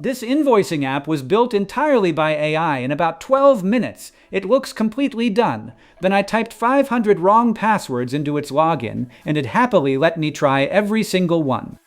This invoicing app was built entirely by AI in about 12 minutes. It looks completely done. Then I typed 500 wrong passwords into its login, and it happily let me try every single one.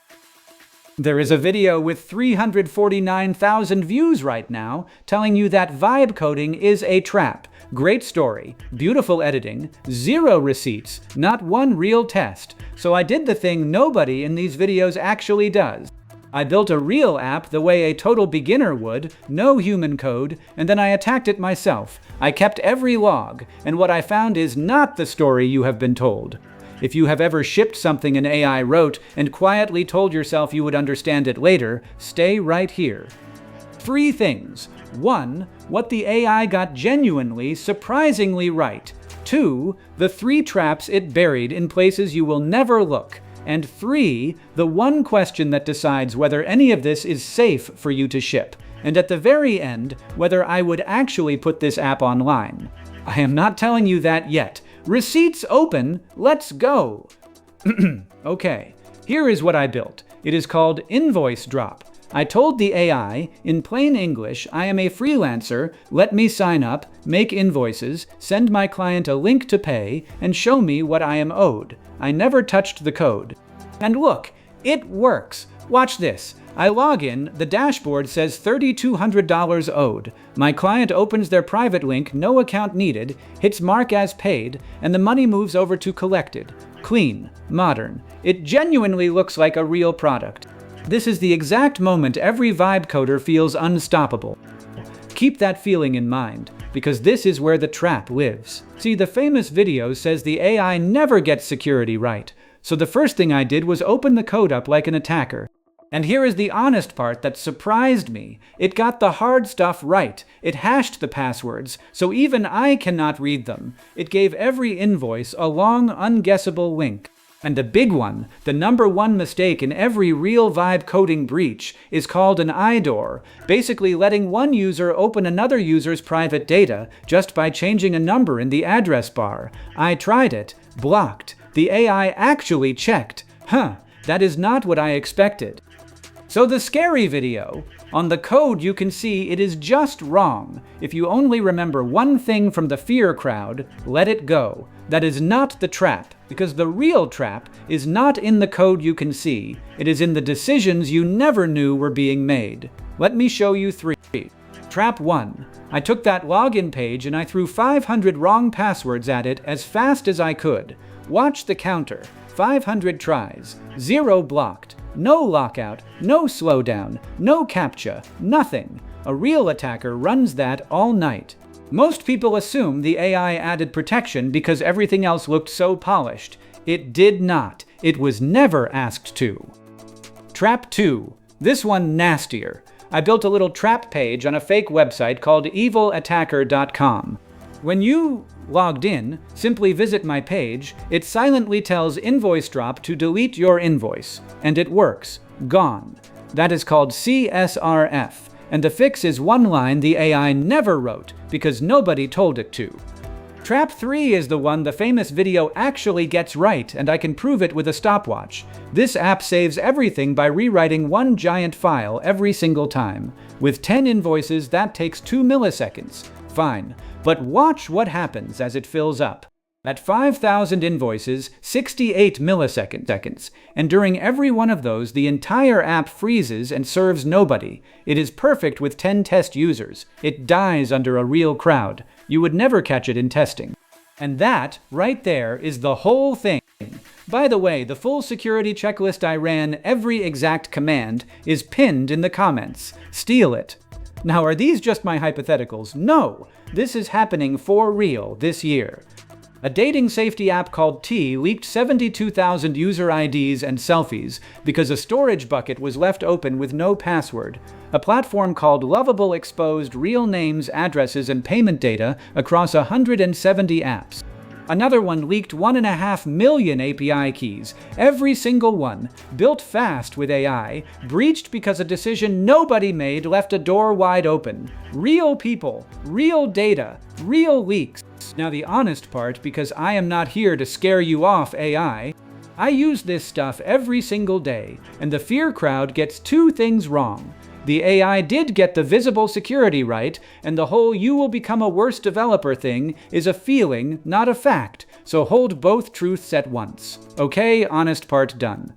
There is a video with 349,000 views right now telling you that vibe coding is a trap. Great story, beautiful editing, 0 receipts, not one real test. So I did the thing nobody in these videos actually does. I built a real app the way a total beginner would, no human code, and then I attacked it myself. I kept every log, and what I found is not the story you have been told. If you have ever shipped something an AI wrote and quietly told yourself you would understand it later, stay right here. 3 things. 1. What the AI got genuinely, surprisingly right. 2. The 3 traps it buried in places you will never look. And 3. The one question that decides whether any of this is safe for you to ship. And at the very end, whether I would actually put this app online. I am not telling you that yet. Receipts open, let's go! Okay, here is what I built. It is called Invoice Drop. I told the AI, in plain English, I am a freelancer, let me sign up, make invoices, send my client a link to pay, and show me what I am owed. I never touched the code. And look, it works. Watch this. I log in, the dashboard says $3,200 owed. My client opens their private link, no account needed, hits mark as paid, and the money moves over to collected. Clean, modern. It genuinely looks like a real product. This is the exact moment every vibe coder feels unstoppable. Keep that feeling in mind, because this is where the trap lives. See, the famous video says the AI never gets security right. So the first thing I did was open the code up like an attacker. And here is the honest part that surprised me. It got the hard stuff right. It hashed the passwords, so even I cannot read them. It gave every invoice a long, unguessable link. And the big one, the number one mistake in every real vibe coding breach, is called an IDOR, basically letting one user open another user's private data just by changing a number in the address bar. I tried it. Blocked. The AI actually checked. That is not what I expected. So the scary video. On the code you can see it is just wrong. If you only remember one thing from the fear crowd, let it go. That is not the trap, because the real trap is not in the code you can see. It is in the decisions you never knew were being made. Let me show you 3. Trap 1. I took that login page and I threw 500 wrong passwords at it as fast as I could. Watch the counter. 500 tries. 0 blocked. No lockout, no slowdown, no CAPTCHA, nothing. A real attacker runs that all night. Most people assume the AI added protection because everything else looked so polished. It did not. It was never asked to. Trap 2. This one nastier. I built a little trap page on a fake website called evil-attacker.com. When you logged in, simply visit my page, it silently tells Invoice Drop to delete your invoice. And it works. Gone. That is called CSRF. And the fix is one line the AI never wrote, because nobody told it to. Trap 3 is the one the famous video actually gets right, and I can prove it with a stopwatch. This app saves everything by rewriting one giant file every single time. With 10 invoices, that takes 2 milliseconds. Fine. But watch what happens as it fills up. At 5,000 invoices, 68 milliseconds. And during every one of those, the entire app freezes and serves nobody. It is perfect with 10 test users. It dies under a real crowd. You would never catch it in testing. And that, right there, is the whole thing. By the way, the full security checklist I ran, every exact command, is pinned in the comments. Steal it. Now, are these just my hypotheticals? No! This is happening for real this year. A dating safety app called T leaked 72,000 user IDs and selfies because a storage bucket was left open with no password. A platform called Lovable exposed real names, addresses, and payment data across 170 apps. Another one leaked 1.5 million API keys, every single one, built fast with AI, breached because a decision nobody made left a door wide open. Real people, real data, real leaks. Now the honest part, because I am not here to scare you off AI, I use this stuff every single day, and the fear crowd gets 2 things wrong. The AI did get the visible security right, and the whole "you will become a worse developer" thing is a feeling, not a fact, so hold both truths at once. Okay, honest part done.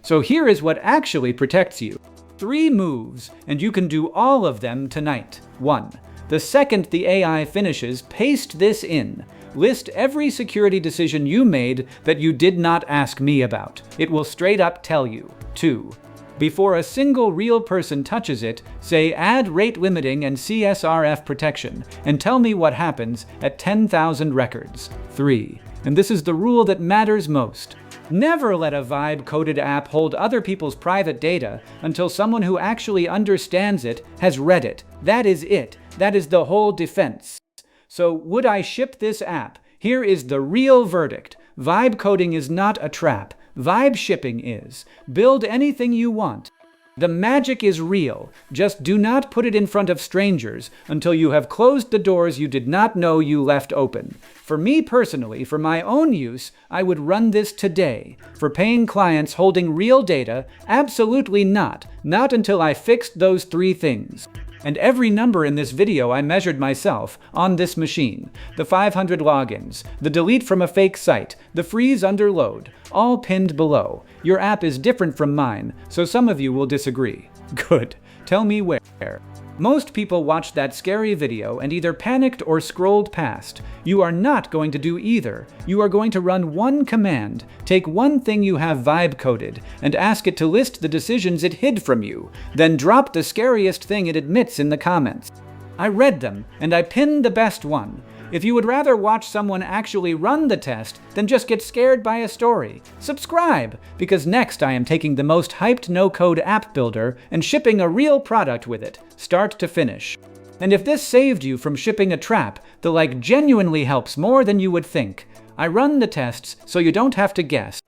So here is what actually protects you. 3 moves, and you can do all of them tonight. 1. The second the AI finishes, paste this in. List every security decision you made that you did not ask me about. It will straight up tell you. 2. Before a single real person touches it, say add rate limiting and CSRF protection, and tell me what happens at 10,000 records. 3. And this is the rule that matters most. Never let a vibe-coded app hold other people's private data until someone who actually understands it has read it. That is it. That is the whole defense. So, would I ship this app? Here is the real verdict. Vibe coding is not a trap. Vibe shipping is. Build anything you want. The magic is real. Just do not put it in front of strangers until you have closed the doors you did not know you left open. For me personally, for my own use, I would run this today. For paying clients holding real data, absolutely not. Not until I fixed those 3 things. And every number in this video I measured myself, on this machine. The 500 logins, the delete from a fake site, the freeze under load, all pinned below. Your app is different from mine, so some of you will disagree. Good. Tell me where. Most people watched that scary video and either panicked or scrolled past. You are not going to do either. You are going to run one command, take one thing you have vibe coded, and ask it to list the decisions it hid from you. Then drop the scariest thing it admits in the comments. I read them, and I pinned the best one. If you would rather watch someone actually run the test than just get scared by a story, subscribe, because next I am taking the most hyped no-code app builder and shipping a real product with it, start to finish. And if this saved you from shipping a trap, the like genuinely helps more than you would think. I run the tests so you don't have to guess.